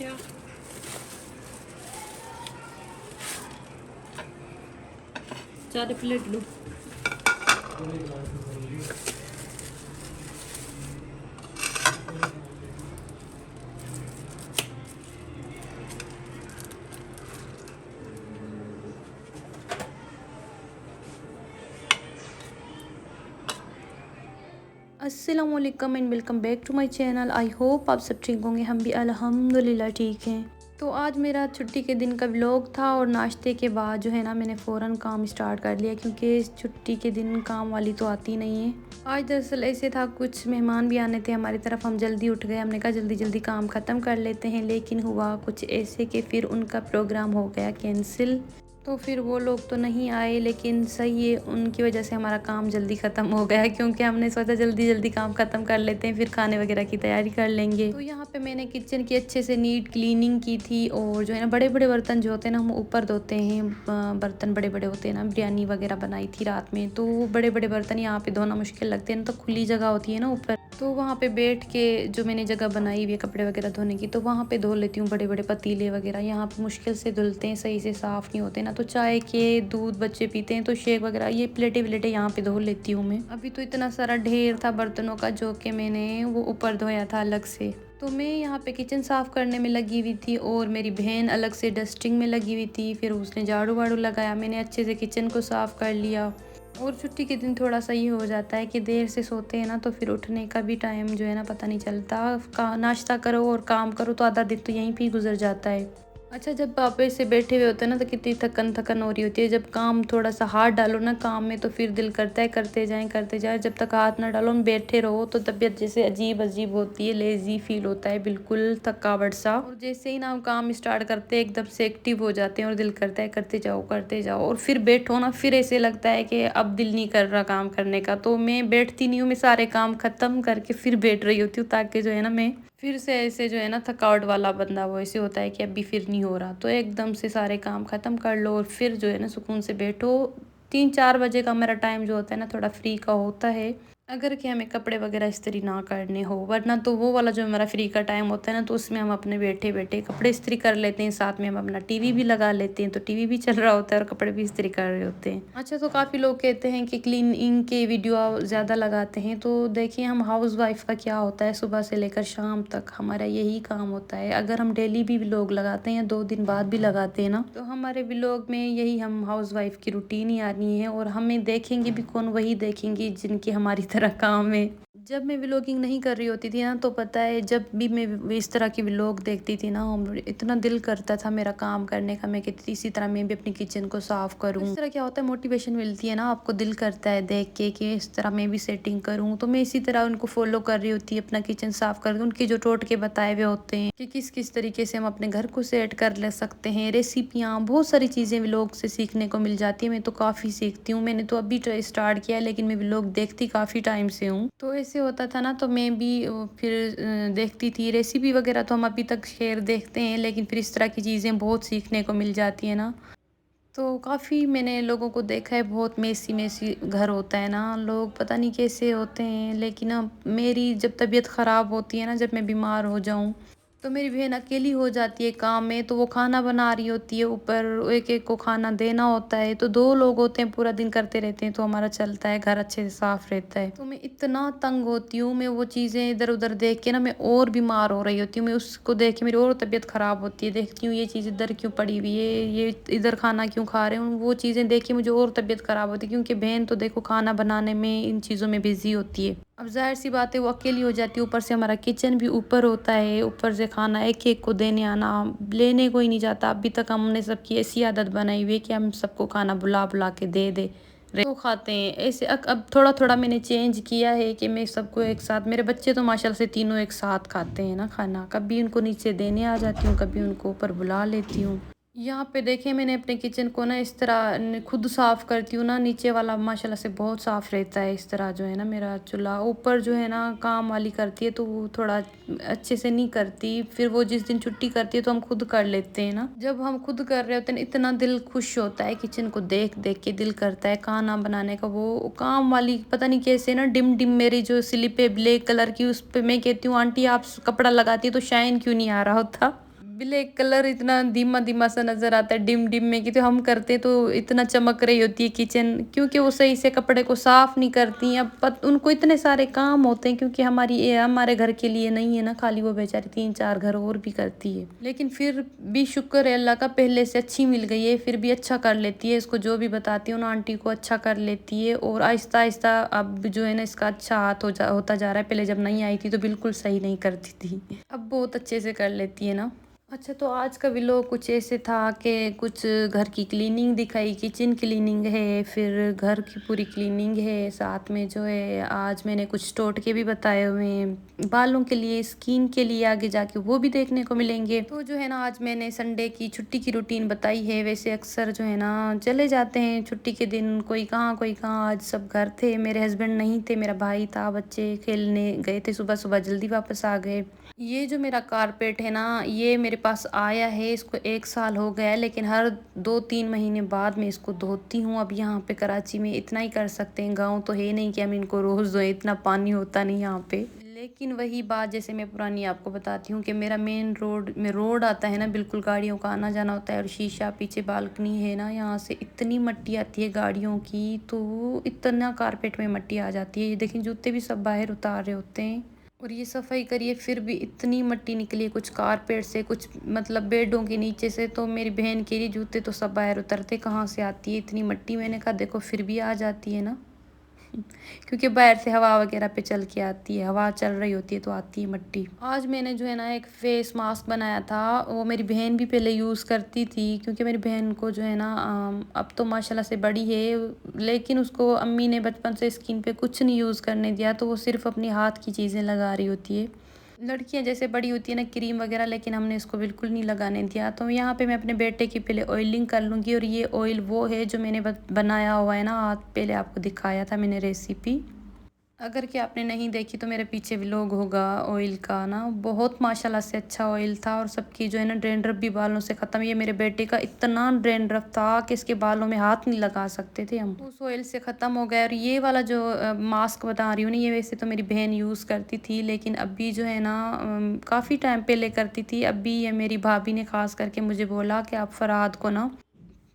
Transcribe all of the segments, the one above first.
क्या? चार प्लेट लो। अस्सलामुअलैकुम and welcome back to my channel. I hope आप सब ठीक होंगे। हम भी अल्हम्दुलिल्लाह ठीक हैं। तो आज मेरा छुट्टी के दिन का व्लॉग था और नाश्ते के बाद जो है ना मैंने फ़ौरन काम स्टार्ट कर लिया, क्योंकि छुट्टी के दिन काम वाली तो आती नहीं है। आज दरअसल ऐसे था, कुछ मेहमान भी आने थे हमारी तरफ। हम जल्दी उठ गए, हमने कहा जल्दी जल्दी काम ख़त्म कर लेते हैं, लेकिन हुआ कुछ ऐसे कि फिर उनका प्रोग्राम हो गया कैंसिल। तो फिर वो लोग तो नहीं आए, लेकिन सही है, उनकी वजह से हमारा काम जल्दी ख़त्म हो गया, क्योंकि हमने सोचा जल्दी जल्दी काम ख़त्म कर लेते हैं, फिर खाने वगैरह की तैयारी कर लेंगे। तो यहाँ पे मैंने किचन की अच्छे से नीट क्लीनिंग की थी, और जो है ना बड़े बड़े बर्तन जो होते हैं ना हम ऊपर धोते हैं। बर्तन बड़े बड़े होते हैं ना, बिरयानी वगैरह बनाई थी रात में, तो वो बड़े बड़े बर्तन यहाँ पे धोना मुश्किल लगते हैं ना, तो खुली जगह होती है ना ऊपर, तो वहाँ पे बैठ के जो मैंने जगह बनाई हुई है कपड़े वगैरह धोने की, तो वहाँ पे धो लेती हूँ। बड़े बड़े पतीले वगैरह यहाँ पे मुश्किल से धुलते हैं, सही से साफ़ नहीं होते ना, तो चाय के दूध बच्चे पीते हैं तो शेक वगैरह, ये प्लेटें व्लेटें यहाँ पे धो लेती हूँ मैं। अभी तो इतना सारा ढेर था बर्तनों का जो कि मैंने वो ऊपर धोया था अलग से। तो मैं यहाँ पे किचन साफ़ करने में लगी हुई थी, और मेरी बहन अलग से डस्टिंग में लगी हुई थी। फिर उसने झाड़ू वाड़ू लगाया, मैंने अच्छे से किचन को साफ़ कर लिया। और छुट्टी के दिन थोड़ा सा ये हो जाता है कि देर से सोते हैं ना, तो फिर उठने का भी टाइम जो है ना पता नहीं चलता। नाश्ता करो और काम करो तो आधा दिन तो यहीं पे गुजर जाता है। अच्छा, जब आप ऐसे बैठे हुए होते हैं ना तो कितनी थकन थकन हो रही होती है। जब काम थोड़ा सा हाथ डालो ना काम में, तो फिर दिल करता है करते जाएं करते जाएं। जब तक हाथ ना डालो बैठे रहो तो तबीयत जैसे अजीब अजीब होती है, लेजी फील होता है, बिल्कुल थकावट सा। और जैसे ही ना हम काम स्टार्ट करते हैं एकदम से एक्टिव हो जाते हैं, और दिल करता है करते जाओ करते जाओ। और फिर बैठो ना, फिर ऐसे लगता है कि अब दिल नहीं कर रहा काम करने का, तो मैं बैठती नहीं हूँ। मैं सारे काम ख़त्म करके फिर बैठ रही होती हूँ, ताकि जो है ना मैं फिर से ऐसे जो है ना थकावट वाला बंदा वो ऐसे होता है कि अभी फिर नहीं हो रहा, तो एकदम से सारे काम ख़त्म कर लो और फिर जो है ना सुकून से बैठो। 3-4 बजे का मेरा टाइम जो होता है ना थोड़ा फ्री का होता है, अगर कि हमें कपड़े वगैरह इस्त्री ना करने हो। वरना तो वो वाला जो हमारा फ्री का टाइम होता है ना, तो उसमें हम अपने बैठे बैठे कपड़े इस्त्री कर लेते हैं, साथ में हम अपना टीवी भी लगा लेते हैं, तो टीवी भी चल रहा होता है और कपड़े भी इस्त्री कर रहे होते हैं। अच्छा, तो काफ़ी लोग कहते हैं कि क्लीनिंग के वीडियो ज़्यादा लगाते हैं, तो देखिए हम हाउस वाइफ का क्या होता है, सुबह से लेकर शाम तक हमारा यही काम होता है। अगर हम डेली भी व्लॉग लगाते हैं या 2 दिन बाद भी लगाते हैं ना, तो हमारे व्लॉग में यही हम हाउस वाइफ की रूटीन ही आनी है, और हमें देखेंगे भी कौन, वही देखेंगे जिनकी हमारी तरह काम है। जब मैं व्लॉगिंग नहीं कर रही होती थी ना, तो पता है जब भी मैं इस तरह की व्लॉग देखती थी ना, हम इतना दिल करता था मेरा काम करने का। मैं कहती थी इसी तरह मैं भी अपनी किचन को साफ़ करूँ। इस तरह क्या होता है, मोटिवेशन मिलती है ना, आपको दिल करता है देख के कि इस तरह मैं भी सेटिंग करूँ। तो मैं इसी तरह उनको फॉलो कर रही होती, अपना किचन साफ़ कर, उनके जो टोटके बताए हुए होते हैं कि किस किस तरीके से हम अपने घर को सेट कर ले सकते हैं। रेसिपियाँ, बहुत सारी चीज़ें व्लॉग से सीखने को मिल जाती है। मैं तो काफ़ी सीखती हूँ। मैंने तो अभी स्टार्ट किया है, लेकिन मैं व्लॉग देखती काफ़ी टाइम से हूँ। तो ऐसे होता था ना, तो मैं भी फिर देखती थी रेसिपी वगैरह। तो हम अभी तक शेयर देखते हैं, लेकिन फिर इस तरह की चीज़ें बहुत सीखने को मिल जाती है ना। तो काफ़ी मैंने लोगों को देखा है, बहुत मेसी मेसी घर होता है ना, लोग पता नहीं कैसे होते हैं। लेकिन अब मेरी जब तबीयत ख़राब होती है ना, जब मैं बीमार हो जाऊँ, तो मेरी बहन अकेली हो जाती है काम में, तो वो खाना बना रही होती है, ऊपर एक एक को खाना देना होता है, तो 2 लोग होते हैं, पूरा दिन करते रहते हैं, तो हमारा चलता है, घर अच्छे से साफ रहता है। तो मैं इतना तंग होती हूँ, मैं वो चीज़ें इधर उधर देख के ना मैं और बीमार हो रही होती हूँ। मैं उसको देख के मेरी और तबीयत ख़राब होती है, देखती हूँ ये चीज़ इधर क्यों पड़ी हुई है, ये इधर खाना क्यों खा रहे हैं, वो चीज़ें देख के मुझे और तबीयत ख़राब होती है, क्योंकि बहन तो देखो खाना बनाने में इन चीज़ों में बिज़ी होती है। अब ज़ाहिर सी बात है वो अकेली हो जाती है, ऊपर से हमारा किचन भी ऊपर होता है, ऊपर से खाना एक एक को देने आना, लेने कोई नहीं जाता। अभी तक हमने सबकी ऐसी आदत बनाई हुई है कि हम सबको खाना बुला बुला के दे दे तो खाते हैं ऐसे। अब थोड़ा थोड़ा मैंने चेंज किया है कि मैं सबको एक साथ, मेरे बच्चे तो माशाल्लाह से तीनों एक साथ खाते हैं ना खाना। कभी उनको नीचे देने आ जाती हूँ, कभी उनको ऊपर बुला लेती हूँ। यहाँ पे देखें मैंने अपने किचन को ना इस तरह खुद साफ़ करती हूँ ना, नीचे वाला माशाल्लाह से बहुत साफ़ रहता है। इस तरह जो है ना मेरा चूल्हा, ऊपर जो है ना काम वाली करती है, तो वो थोड़ा अच्छे से नहीं करती। फिर वो जिस दिन छुट्टी करती है तो हम खुद कर लेते हैं ना। जब हम खुद कर रहे होते हैं इतना दिल खुश होता है, किचन को देख देख के दिल करता है खाना बनाने का। वो काम वाली पता नहीं कैसे ना डिम डिम मेरी जो स्लिप है ब्लैक कलर की, उस पर मैं कहती हूँ आंटी आप कपड़ा लगाती है तो शाइन क्यों नहीं आ रहा होता। ब्लैक कलर इतना धीमा धीमा सा नजर आता है डिम डिम में कि तो हम करते तो इतना चमक रही होती है किचन, क्योंकि वो सही से कपड़े को साफ नहीं करती। अब उनको इतने सारे काम होते हैं, क्योंकि हमारे घर के लिए नहीं है ना, खाली वो बेचारी 3-4 घर और भी करती है। लेकिन फिर भी शुक्र है अल्लाह का, पहले से अच्छी मिल गई है, फिर भी अच्छा कर लेती है। इसको जो भी बताती हूँ ना आंटी को, अच्छा कर लेती है। और आहिस्ता आहिस्ता अब जो है ना इसका अच्छा हाथ होता जा रहा है। पहले जब नहीं आई थी तो बिल्कुल सही नहीं करती थी, अब बहुत अच्छे से कर लेती है ना। अच्छा, तो आज का व्लॉग कुछ ऐसे था कि कुछ घर की क्लीनिंग दिखाई, किचन क्लीनिंग है, फिर घर की पूरी क्लीनिंग है, साथ में जो है आज मैंने कुछ टोटके भी बताए हुए हैं बालों के लिए, स्किन के लिए, आगे जाके वो भी देखने को मिलेंगे। तो जो है ना आज मैंने संडे की छुट्टी की रूटीन बताई है। वैसे अक्सर जो है ना चले जाते हैं छुट्टी के दिन, कोई कहाँ कोई कहाँ। आज सब घर थे, मेरे हस्बैंड नहीं थे, मेरा भाई था, बच्चे खेलने गए थे, सुबह सुबह जल्दी वापस आ गए। ये जो मेरा कारपेट है ना, ये मेरे पास आया है, इसको 1 साल हो गया है, लेकिन हर 2-3 महीने बाद मैं इसको धोती हूँ। अब यहाँ पे कराची में इतना ही कर सकते हैं, गांव तो है नहीं कि हम इनको रोज़ धोएं, इतना पानी होता नहीं यहाँ पे। लेकिन वही बात जैसे मैं पुरानी आपको बताती हूँ कि मेरा मेन रोड में रोड आता है ना, बिल्कुल गाड़ियों का आना जाना होता है, और शीशा पीछे बालकनी है ना, यहाँ से इतनी मिट्टी आती है गाड़ियों की, तो इतना कारपेट में मिट्टी आ जाती है। ये देखें, जूते भी सब बाहर उतार रहे होते हैं, और ये सफाई करिए फिर भी इतनी मिट्टी निकली है, कुछ कारपेट से, कुछ मतलब बेडों के नीचे से। तो मेरी बहन के लिए जूते तो सब बाहर उतरते, कहाँ से आती है इतनी मिट्टी। मैंने कहा देखो फिर भी आ जाती है ना, क्योंकि बाहर से हवा वगैरह पे चल के आती है, हवा चल रही होती है तो आती है मिट्टी। आज मैंने जो है ना एक फेस मास्क बनाया था, वो मेरी बहन भी पहले यूज़ करती थी, क्योंकि मेरी बहन को जो है ना अब तो माशाल्लाह से बड़ी है, लेकिन उसको अम्मी ने बचपन से स्किन पे कुछ नहीं यूज़ करने दिया, तो वो सिर्फ अपनी हाथ की चीज़ें लगा रही होती है। लड़कियां जैसे बड़ी होती है ना, क्रीम वगैरह, लेकिन हमने इसको बिल्कुल नहीं लगाने दिया। तो यहाँ पे मैं अपने बेटे की पहले ऑयलिंग कर लूँगी, और ये ऑयल वो है जो मैंने बनाया हुआ है ना, आज पहले आपको दिखाया था मैंने रेसिपी। अगर कि आपने नहीं देखी तो मेरे पीछे व्लॉग होगा ऑयल का ना, बहुत माशाल्लाह से अच्छा ऑयल था, और सबकी जो है ना डैंड्रफ भी बालों से ख़त्म। ये मेरे बेटे का इतना डैंड्रफ था कि इसके बालों में हाथ नहीं लगा सकते थे हम, उस ऑयल से ख़त्म हो गया। और ये वाला जो मास्क बता रही हूँ ना, ये वैसे तो मेरी बहन यूज़ करती थी, लेकिन अभी जो है ना काफ़ी टाइम पहले करती थी। अभी ये मेरी भाभी ने ख़ास करके मुझे बोला कि आप फरहाद को ना,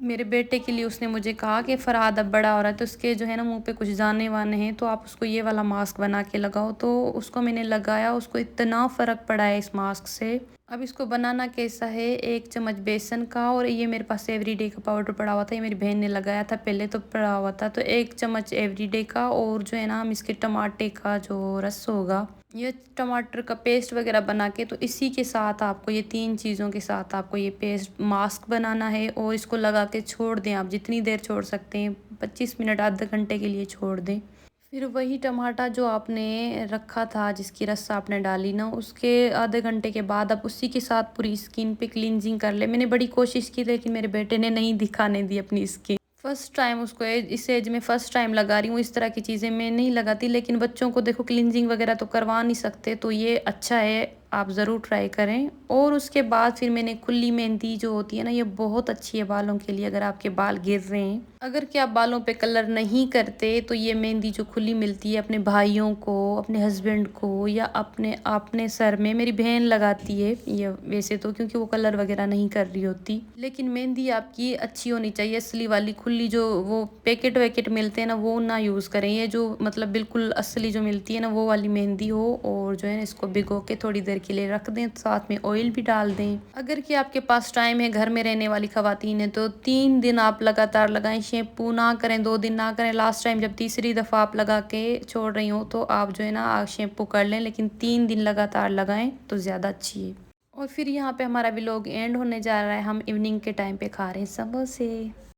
मेरे बेटे के लिए उसने मुझे कहा कि फरहाद अब बड़ा हो रहा है, तो उसके जो है ना मुंह पे कुछ दाने वाने हैं, तो आप उसको ये वाला मास्क बना के लगाओ। तो उसको मैंने लगाया, उसको इतना फ़र्क पड़ा है इस मास्क से। अब इसको बनाना कैसा है, 1 चम्मच बेसन का, और ये मेरे पास एवरीडे का पाउडर पड़ा हुआ था, ये मेरी बहन ने लगाया था पहले तो पड़ा हुआ था। तो 1 चम्मच एवरीडे का, और जो है ना हम इसके टमाटे का जो रस होगा, ये टमाटर का पेस्ट वगैरह बना के, तो इसी के साथ आपको, ये 3 चीज़ों के साथ आपको ये पेस्ट मास्क बनाना है, और इसको लगा के छोड़ दें आप जितनी देर छोड़ सकते हैं, 25 मिनट आधे घंटे के लिए छोड़ दें। फिर वही टमाटा जो आपने रखा था, जिसकी रस आपने डाली ना, उसके आधे घंटे के बाद आप उसी के साथ पूरी स्किन पे क्लींजिंग कर ले। मैंने बड़ी कोशिश की, लेकिन मेरे बेटे ने नहीं दिखाने दी अपनी स्किन। फर्स्ट टाइम उसको इस एज में फर्स्ट टाइम लगा रही हूँ, इस तरह की चीज़ें मैं नहीं लगाती, लेकिन बच्चों को देखो क्लींजिंग वगैरह तो करवा नहीं सकते, तो ये अच्छा है, आप ज़रूर ट्राई करें। और उसके बाद फिर मैंने खुली मेहंदी जो होती है ना, ये बहुत अच्छी है बालों के लिए, अगर आपके बाल गिर रहे हैं, अगर कि आप बालों पे कलर नहीं करते, तो ये मेहंदी जो खुली मिलती है, अपने भाइयों को, अपने हस्बैंड को, या अपने सर में, मेरी बहन लगाती है ये वैसे तो, क्योंकि वो कलर वगैरह नहीं कर रही होती। लेकिन मेहंदी आपकी अच्छी होनी चाहिए, असली वाली। खुली जो वो पैकेट वैकेट मिलते हैं ना, वो ना यूज़ करें, ये जो मतलब बिल्कुल असली जो मिलती है ना, वो वाली मेहंदी हो। और जो है ना इसको भिगो के थोड़ी देर के लिए रख दें, साथ में ऑयल भी डाल दें। अगर कि आपके पास टाइम है, घर में रहने वाली खवातीन है, तो 3 दिन आप लगातार लगाएं, शैम्पू ना करें, 2 दिन ना करें। लास्ट टाइम जब तीसरी दफ़ा आप लगा के छोड़ रही हो, तो आप जो है ना शैम्पू कर लें, लेकिन 3 दिन लगातार लगाएं तो ज़्यादा अच्छी है। और फिर यहाँ पे हमारा व्लॉग एंड होने जा रहा है, हम इवनिंग के टाइम पे खा रहे हैं समोसे।